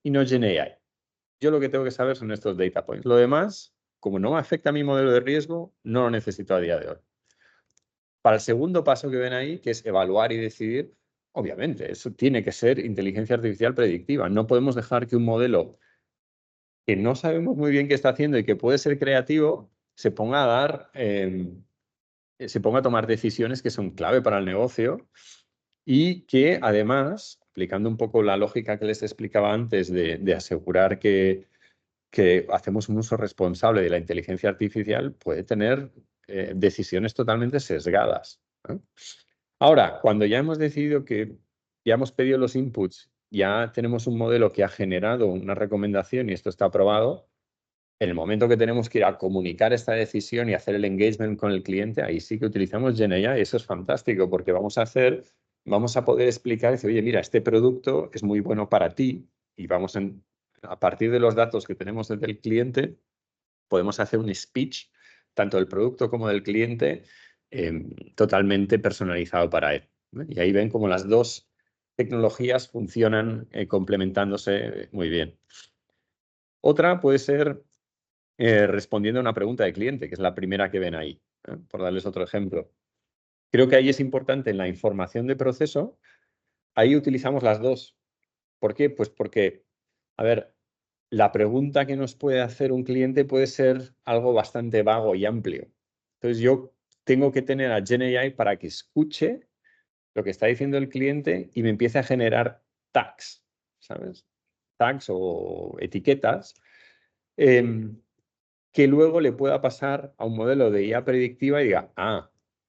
y no GenAI. Yo lo que tengo que saber son estos data points. Lo demás, como no me afecta a mi modelo de riesgo, no lo necesito a día de hoy. Para el segundo paso que ven ahí, que es evaluar y decidir, obviamente, eso tiene que ser inteligencia artificial predictiva. No podemos dejar que un modelo que no sabemos muy bien qué está haciendo y que puede ser creativo, se ponga a tomar decisiones que son clave para el negocio y que además, aplicando un poco la lógica que les explicaba antes de asegurar que hacemos un uso responsable de la inteligencia artificial, puede tener decisiones totalmente sesgadas. Ahora, cuando ya hemos decidido que ya hemos pedido los inputs, ya tenemos un modelo que ha generado una recomendación y esto está aprobado, en el momento que tenemos que ir a comunicar esta decisión y hacer el engagement con el cliente, ahí sí que utilizamos GenAI y eso es fantástico porque vamos a poder explicar y decir, oye, mira, este producto es muy bueno para ti y a partir de los datos que tenemos desde el cliente, podemos hacer un speech, tanto del producto como del cliente, totalmente personalizado para él. Y ahí ven cómo las dos tecnologías funcionan complementándose muy bien. Otra puede ser respondiendo a una pregunta de cliente, que es la primera que ven ahí, por darles otro ejemplo. Creo que ahí es importante en la información de proceso, ahí utilizamos las dos. ¿Por qué? Pues porque, a ver, la pregunta que nos puede hacer un cliente puede ser algo bastante vago y amplio. Entonces yo tengo que tener a GenAI para que escuche lo que está diciendo el cliente y me empiece a generar tags, ¿sabes? Tags o etiquetas que luego le pueda pasar a un modelo de IA predictiva y diga,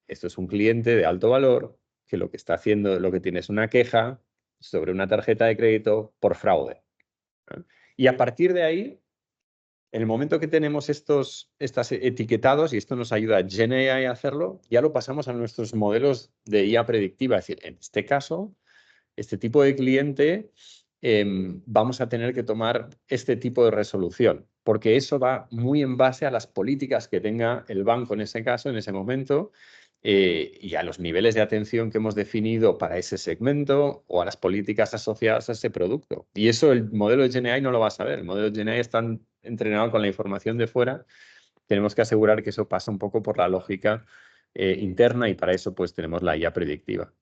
esto es un cliente de alto valor que lo que está haciendo, lo que tiene es una queja sobre una tarjeta de crédito por fraude. Y a partir de ahí, en el momento que tenemos estos etiquetados, y esto nos ayuda a GenAI a hacerlo, ya lo pasamos a nuestros modelos de IA predictiva. Es decir, en este caso, este tipo de cliente, vamos a tener que tomar este tipo de resolución, porque eso va muy en base a las políticas que tenga el banco en ese caso, en ese momento, y a los niveles de atención que hemos definido para ese segmento o a las políticas asociadas a ese producto. Y eso el modelo de GenAI no lo va a saber. El modelo de GenAI está entrenado con la información de fuera tenemos que asegurar que eso pasa un poco por la lógica interna y para eso pues tenemos la IA predictiva.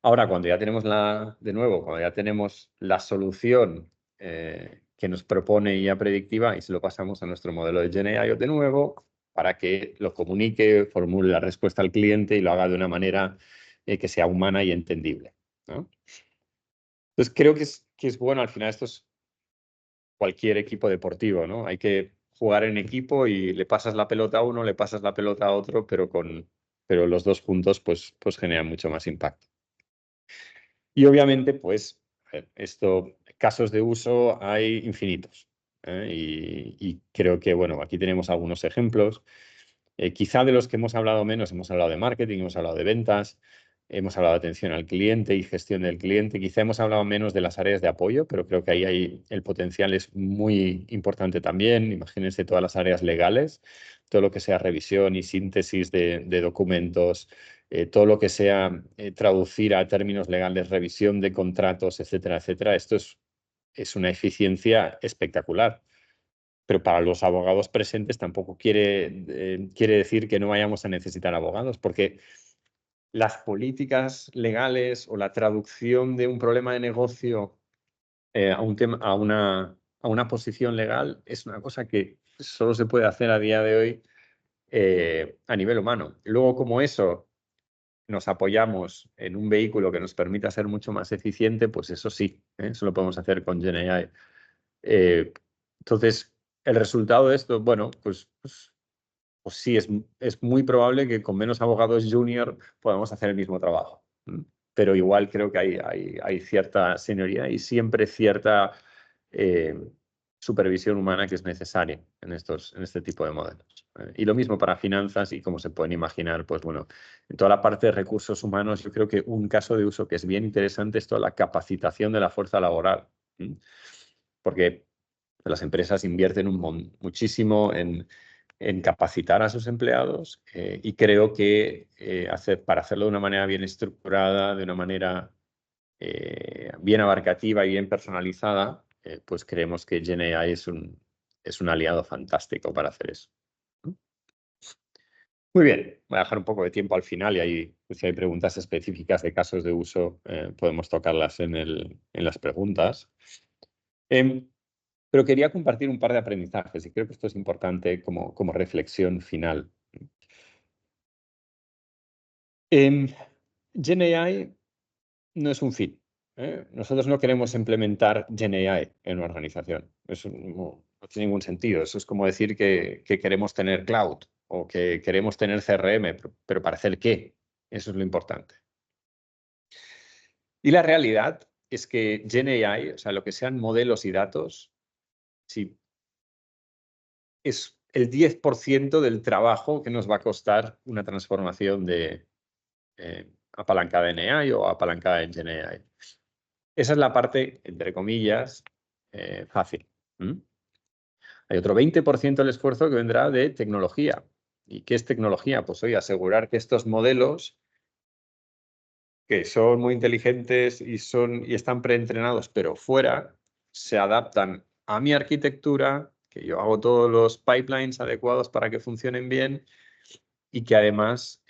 Ahora, cuando ya tenemos cuando ya tenemos la solución que nos propone IA predictiva y se lo pasamos a nuestro modelo de GenAI de nuevo para que lo comunique, formule la respuesta al cliente y lo haga de una manera que sea humana y entendible, ¿no? Entonces, creo que es bueno, al final esto es cualquier equipo deportivo, ¿no? Hay que jugar en equipo y le pasas la pelota a uno, le pasas la pelota a otro, pero los dos juntos pues generan mucho más impacto. Y obviamente, pues, casos de uso hay infinitos. Y creo que, bueno, aquí tenemos algunos ejemplos. Quizá de los que hemos hablado menos, hemos hablado de marketing, hemos hablado de ventas, hemos hablado de atención al cliente y gestión del cliente. Quizá hemos hablado menos de las áreas de apoyo, pero creo que ahí el potencial es muy importante también. Imagínense todas las áreas legales, todo lo que sea revisión y síntesis de documentos, todo lo que sea traducir a términos legales, revisión de contratos, etcétera, etcétera. Esto es una eficiencia espectacular. Pero para los abogados presentes tampoco quiere decir que no vayamos a necesitar abogados, porque las políticas legales o la traducción de un problema de negocio a una posición legal es una cosa que solo se puede hacer a día de hoy a nivel humano. Luego, como eso nos apoyamos en un vehículo que nos permita ser mucho más eficiente, pues eso sí, eso lo podemos hacer con GenAI. Entonces, el resultado de esto, bueno, pues sí, es muy probable que con menos abogados junior podamos hacer el mismo trabajo. Pero igual creo que hay cierta senioridad y siempre cierta supervisión humana que es necesaria en este tipo de modelos. Y lo mismo para finanzas y como se pueden imaginar, pues bueno, en toda la parte de recursos humanos, yo creo que un caso de uso que es bien interesante es toda la capacitación de la fuerza laboral. Porque las empresas invierten muchísimo en capacitar a sus empleados y creo que para hacerlo de una manera bien estructurada, de una manera bien abarcativa y bien personalizada, pues creemos que GenAI es un aliado fantástico para hacer eso. Muy bien, voy a dejar un poco de tiempo al final y ahí, pues, si hay preguntas específicas de casos de uso, podemos tocarlas en las preguntas. Pero quería compartir un par de aprendizajes y creo que esto es importante como reflexión final. GenAI no es un fin. Nosotros no queremos implementar GenAI en una organización. Eso no tiene ningún sentido. Eso es como decir que queremos tener cloud o que queremos tener CRM, pero ¿para hacer qué? Eso es lo importante. Y la realidad es que GenAI, o sea, lo que sean modelos y datos, sí, es el 10% del trabajo que nos va a costar una transformación de apalancada en AI o apalancada en GenAI. Esa es la parte, entre comillas, fácil. Hay otro 20% del esfuerzo que vendrá de tecnología. ¿Y qué es tecnología? Pues hoy asegurar que estos modelos, que son muy inteligentes y están preentrenados, pero fuera, se adaptan a mi arquitectura, que yo hago todos los pipelines adecuados para que funcionen bien y que además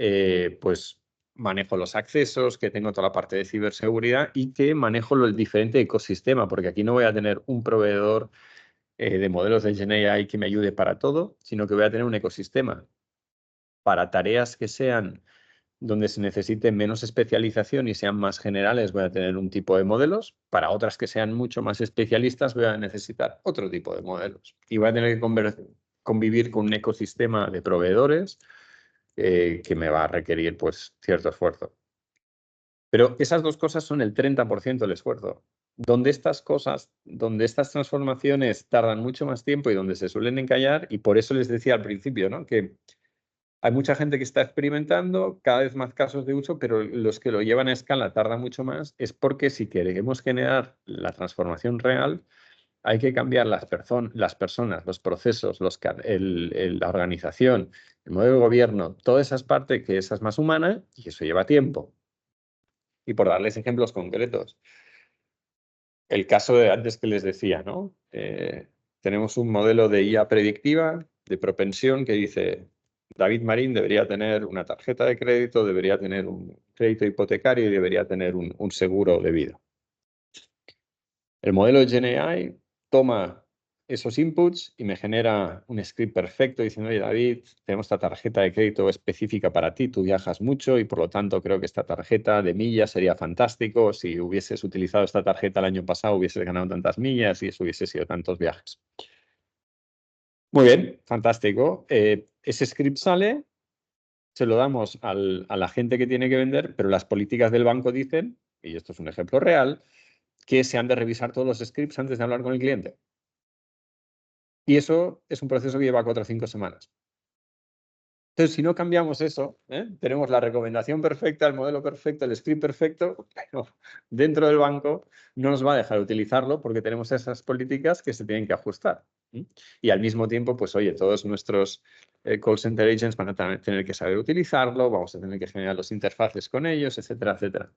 pues manejo los accesos, que tengo toda la parte de ciberseguridad y que manejo el diferente ecosistema, porque aquí no voy a tener un proveedor de modelos de GenAI que me ayude para todo, sino que voy a tener un ecosistema para tareas que sean donde se necesite menos especialización y sean más generales, voy a tener un tipo de modelos. Para otras que sean mucho más especialistas, voy a necesitar otro tipo de modelos. Y voy a tener que convivir con un ecosistema de proveedores que me va a requerir pues cierto esfuerzo. Pero esas dos cosas son el 30% del esfuerzo. Donde estas transformaciones tardan mucho más tiempo y donde se suelen encallar, y por eso les decía al principio, ¿no?, que hay mucha gente que está experimentando, cada vez más casos de uso, pero los que lo llevan a escala tardan mucho más, es porque si queremos generar la transformación real, hay que cambiar las personas, los procesos, la organización, el modelo de gobierno, todas esas partes que esa es más humana y eso lleva tiempo. Y por darles ejemplos concretos, el caso de antes que les decía, ¿no? Tenemos un modelo de IA predictiva de propensión que dice David Marín debería tener una tarjeta de crédito, debería tener un crédito hipotecario y debería tener un seguro de vida. El modelo de GenAI toma esos inputs y me genera un script perfecto diciendo, oye, David, tenemos esta tarjeta de crédito específica para ti, tú viajas mucho y por lo tanto creo que esta tarjeta de millas sería fantástico. Si hubieses utilizado esta tarjeta el año pasado, hubieses ganado tantas millas y eso hubiese sido tantos viajes. Muy bien, fantástico. Ese script sale, se lo damos a la gente que tiene que vender, pero las políticas del banco dicen, y esto es un ejemplo real, que se han de revisar todos los scripts antes de hablar con el cliente. Y eso es un proceso que lleva 4 o 5 semanas. Entonces, si no cambiamos eso, tenemos la recomendación perfecta, el modelo perfecto, el script perfecto, pero dentro del banco no nos va a dejar utilizarlo porque tenemos esas políticas que se tienen que ajustar. Y al mismo tiempo, pues oye, todos nuestros call center agents van a tener que saber utilizarlo, vamos a tener que generar los interfaces con ellos, etcétera, etcétera.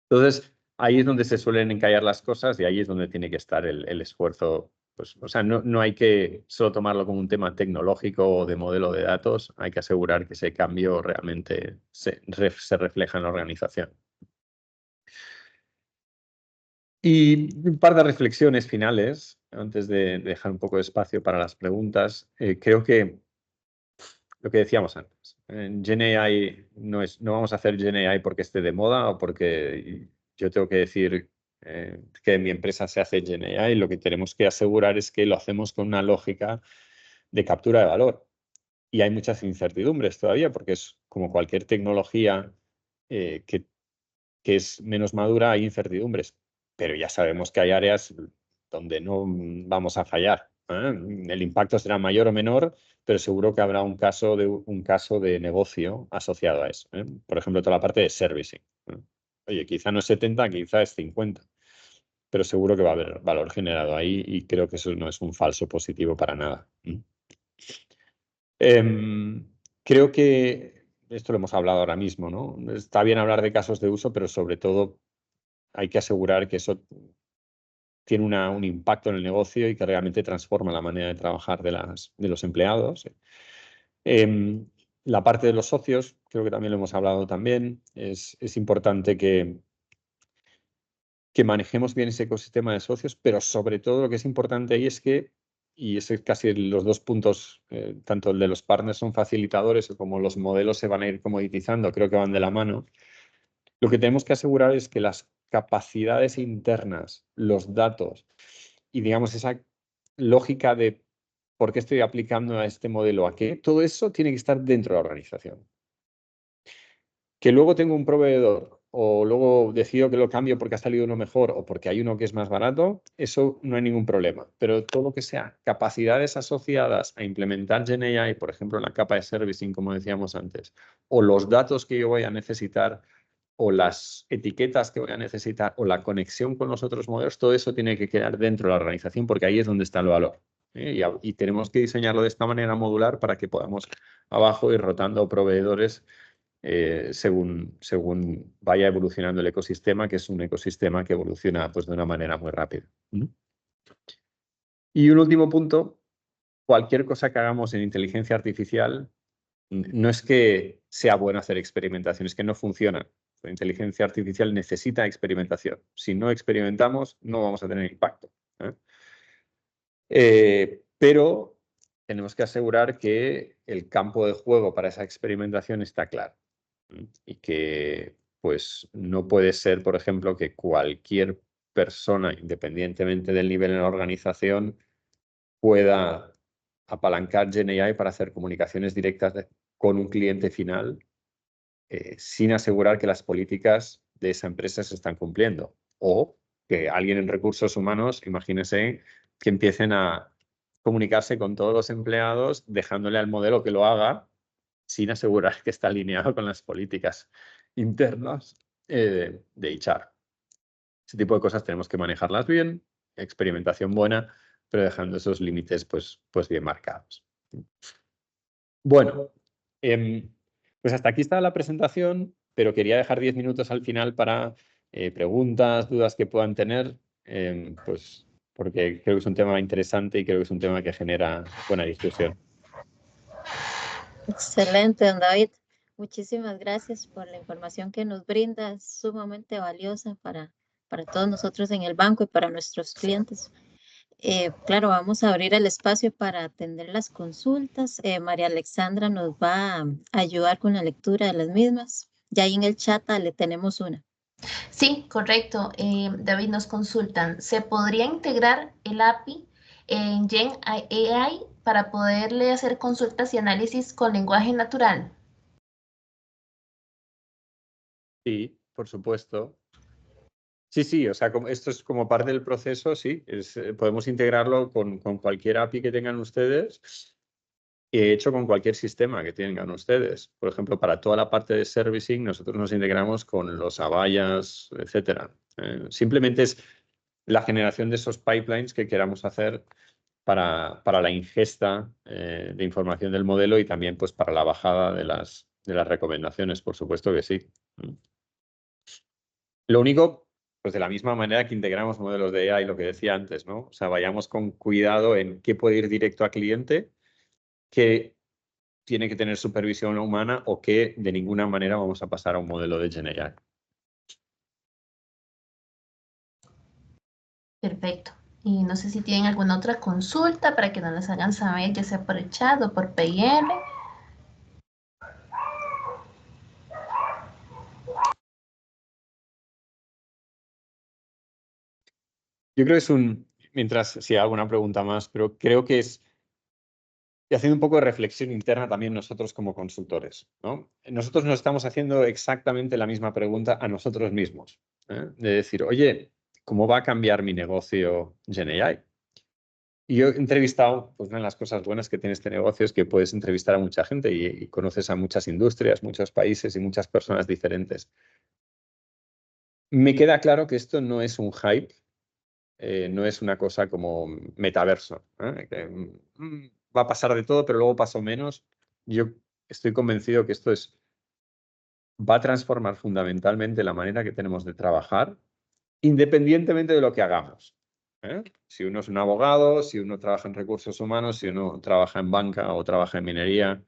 Entonces, ahí es donde se suelen encallar las cosas y ahí es donde tiene que estar el esfuerzo. Pues, o sea, no hay que solo tomarlo como un tema tecnológico o de modelo de datos, hay que asegurar que ese cambio realmente se refleja en la organización. Y un par de reflexiones finales, antes de dejar un poco de espacio para las preguntas. Creo que lo que decíamos antes, en GenAI no vamos a hacer GenAI porque esté de moda o porque yo tengo que decir que en mi empresa se hace GenAI. Lo que tenemos que asegurar es que lo hacemos con una lógica de captura de valor. Y hay muchas incertidumbres todavía porque es como cualquier tecnología que es menos madura, hay incertidumbres. Pero ya sabemos que hay áreas donde no vamos a fallar. El impacto será mayor o menor, pero seguro que habrá un caso de negocio asociado a eso. Por ejemplo, toda la parte de servicing. Oye, quizá no es 70, quizá es 50, pero seguro que va a haber valor generado ahí y creo que eso no es un falso positivo para nada. Creo que esto lo hemos hablado ahora mismo, ¿no? Está bien hablar de casos de uso, pero sobre todo hay que asegurar que eso tiene un impacto en el negocio y que realmente transforma la manera de trabajar de los empleados. La parte de los socios, creo que también lo hemos hablado también, es importante que manejemos bien ese ecosistema de socios, pero sobre todo lo que es importante ahí es que, y ese es casi los dos puntos, tanto el de los partners son facilitadores como los modelos se van a ir comoditizando, creo que van de la mano. Lo que tenemos que asegurar es que las capacidades internas, los datos y, digamos, esa lógica de por qué estoy aplicando a este modelo a qué, todo eso tiene que estar dentro de la organización. Que luego tengo un proveedor o luego decido que lo cambio porque ha salido uno mejor o porque hay uno que es más barato, eso no hay ningún problema. Pero todo lo que sea capacidades asociadas a implementar GenAI, por ejemplo, en la capa de servicing, como decíamos antes, o los datos que yo voy a necesitar, o las etiquetas que voy a necesitar, o la conexión con los otros modelos, todo eso tiene que quedar dentro de la organización porque ahí es donde está el valor. Y tenemos que diseñarlo de esta manera modular para que podamos abajo ir rotando proveedores según vaya evolucionando el ecosistema, que es un ecosistema que evoluciona pues, de una manera muy rápida. Y un último punto, cualquier cosa que hagamos en inteligencia artificial, no es que sea bueno hacer experimentación, es que no funciona. La inteligencia artificial necesita experimentación. Si no experimentamos, no vamos a tener impacto. Pero tenemos que asegurar que el campo de juego para esa experimentación está claro. Y que pues no puede ser, por ejemplo, que cualquier persona, independientemente del nivel en la organización, pueda apalancar GenAI para hacer comunicaciones directas con un cliente final sin asegurar que las políticas de esa empresa se están cumpliendo. O que alguien en recursos humanos, imagínese, que empiecen a comunicarse con todos los empleados dejándole al modelo que lo haga sin asegurar que está alineado con las políticas internas de HR. Ese tipo de cosas tenemos que manejarlas bien, experimentación buena, pero dejando esos límites pues bien marcados. Bueno, pues hasta aquí está la presentación, pero quería dejar 10 minutos al final para preguntas, dudas que puedan tener, pues porque creo que es un tema interesante y creo que es un tema que genera buena discusión. Excelente, don David. Muchísimas gracias por la información que nos brinda. Es sumamente valiosa para todos nosotros en el banco y para nuestros clientes. Claro, vamos a abrir el espacio para atender las consultas. María Alexandra nos va a ayudar con la lectura de las mismas. Ya ahí en el chat le tenemos una. Sí, correcto. David, nos consultan, ¿se podría integrar el API en Gen AI para poderle hacer consultas y análisis con lenguaje natural? Sí, por supuesto. Sí, o sea, esto es como parte del proceso, sí. Podemos integrarlo con cualquier API que tengan ustedes y de hecho con cualquier sistema que tengan ustedes. Por ejemplo, para toda la parte de servicing, nosotros nos integramos con los Abayas, etcétera. Simplemente es la generación de esos pipelines que queramos hacer para la ingesta de información del modelo y también pues, para la bajada de las recomendaciones, por supuesto que sí. Lo único, pues de la misma manera que integramos modelos de AI, lo que decía antes, ¿no? O sea, vayamos con cuidado en qué puede ir directo a cliente, qué tiene que tener supervisión humana o qué de ninguna manera vamos a pasar a un modelo de Gen AI. Perfecto. Y no sé si tienen alguna otra consulta para que nos las hagan saber, ya sea por el chat o por PM. Yo creo que es mientras si hay alguna pregunta más, pero creo que es, y haciendo un poco de reflexión interna también nosotros como consultores, ¿no? Nosotros nos estamos haciendo exactamente la misma pregunta a nosotros mismos, ¿eh? De decir, oye, ¿cómo va a cambiar mi negocio Gen AI? Y yo he entrevistado, pues una de las cosas buenas que tiene este negocio es que puedes entrevistar a mucha gente y conoces a muchas industrias, muchos países y muchas personas diferentes. Me queda claro que esto no es un hype, no es una cosa como metaverso, ¿eh? Que, va a pasar de todo, pero luego pasó menos. Yo estoy convencido que esto va a transformar fundamentalmente la manera que tenemos de trabajar, independientemente de lo que hagamos. ¿Eh? Si uno es un abogado, si uno trabaja en recursos humanos, si uno trabaja en banca o trabaja en minería,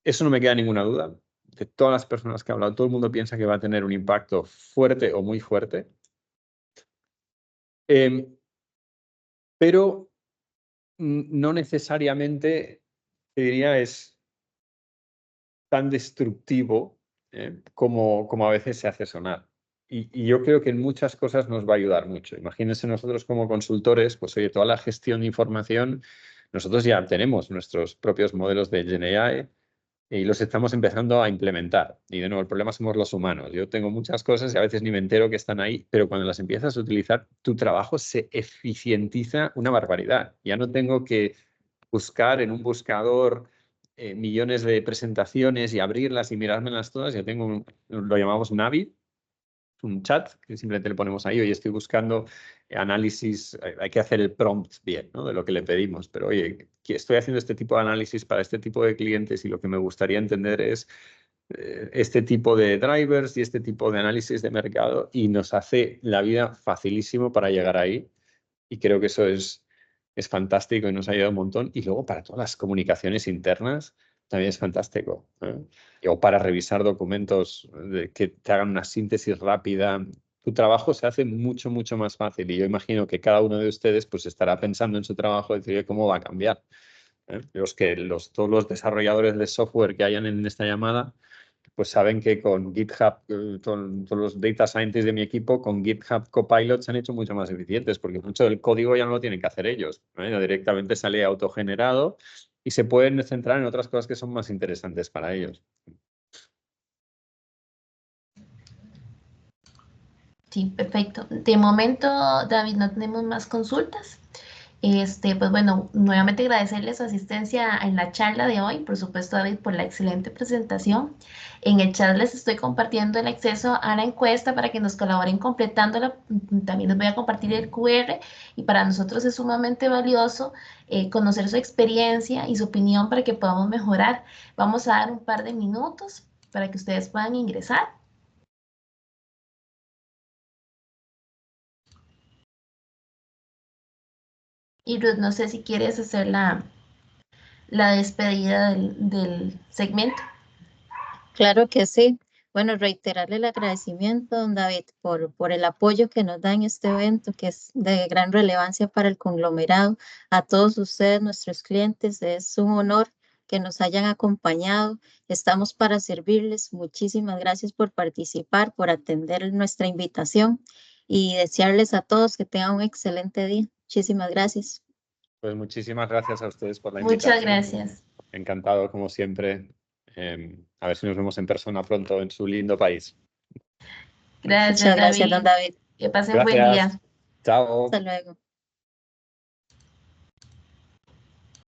eso no me queda ninguna duda. De todas las personas que he hablado, todo el mundo piensa que va a tener un impacto fuerte o muy fuerte. Pero no necesariamente, te diría, es tan destructivo como a veces se hace sonar. Y yo creo que en muchas cosas nos va a ayudar mucho. Imagínense nosotros como consultores, pues oye, toda la gestión de información, nosotros ya tenemos nuestros propios modelos de Gen AI y los estamos empezando a implementar. Y de nuevo, el problema somos los humanos. Yo tengo muchas cosas y a veces ni me entero que están ahí, pero cuando las empiezas a utilizar, tu trabajo se eficientiza una barbaridad. Ya no tengo que buscar en un buscador millones de presentaciones y abrirlas y mirármelas todas. Ya tengo, lo llamamos Navi, un chat que simplemente le ponemos ahí. Oye, estoy buscando análisis, hay que hacer el prompt bien, ¿no? De lo que le pedimos, pero oye, estoy haciendo este tipo de análisis para este tipo de clientes y lo que me gustaría entender es este tipo de drivers y este tipo de análisis de mercado y nos hace la vida facilísimo para llegar ahí y creo que eso es fantástico y nos ha ayudado un montón. Y luego para todas las comunicaciones internas también es fantástico, ¿eh? O para revisar documentos que te hagan una síntesis rápida. Tu trabajo se hace mucho, mucho más fácil. Y yo imagino que cada uno de ustedes pues estará pensando en su trabajo y decir cómo va a cambiar. Todos los desarrolladores de software que hayan en esta llamada pues saben que con GitHub, todos los data scientists de mi equipo, con GitHub Copilot se han hecho mucho más eficientes porque mucho del código ya no lo tienen que hacer ellos, ¿no? Ya directamente sale autogenerado y se pueden centrar en otras cosas que son más interesantes para ellos. Sí, perfecto. De momento, David, no tenemos más consultas. Pues bueno, nuevamente agradecerle su asistencia en la charla de hoy, por supuesto, David, por la excelente presentación. En el chat les estoy compartiendo el acceso a la encuesta para que nos colaboren completándola. También les voy a compartir el QR y para nosotros es sumamente valioso conocer su experiencia y su opinión para que podamos mejorar. Vamos a dar un par de minutos para que ustedes puedan ingresar. Y Ruth, no sé si quieres hacer la despedida del segmento. Claro que sí. Bueno, reiterarle el agradecimiento, don David, por el apoyo que nos da en este evento, que es de gran relevancia para el conglomerado. A todos ustedes, nuestros clientes, es un honor que nos hayan acompañado. Estamos para servirles. Muchísimas gracias por participar, por atender nuestra invitación y desearles a todos que tengan un excelente día. Muchísimas gracias. Pues muchísimas gracias a ustedes por la Muchas invitación. gracias. Encantado, como siempre. A ver si nos vemos en persona pronto en su lindo país. Gracias, Muchas gracias, don David. David. Que pasen buen día. Gracias. Chao. Hasta luego.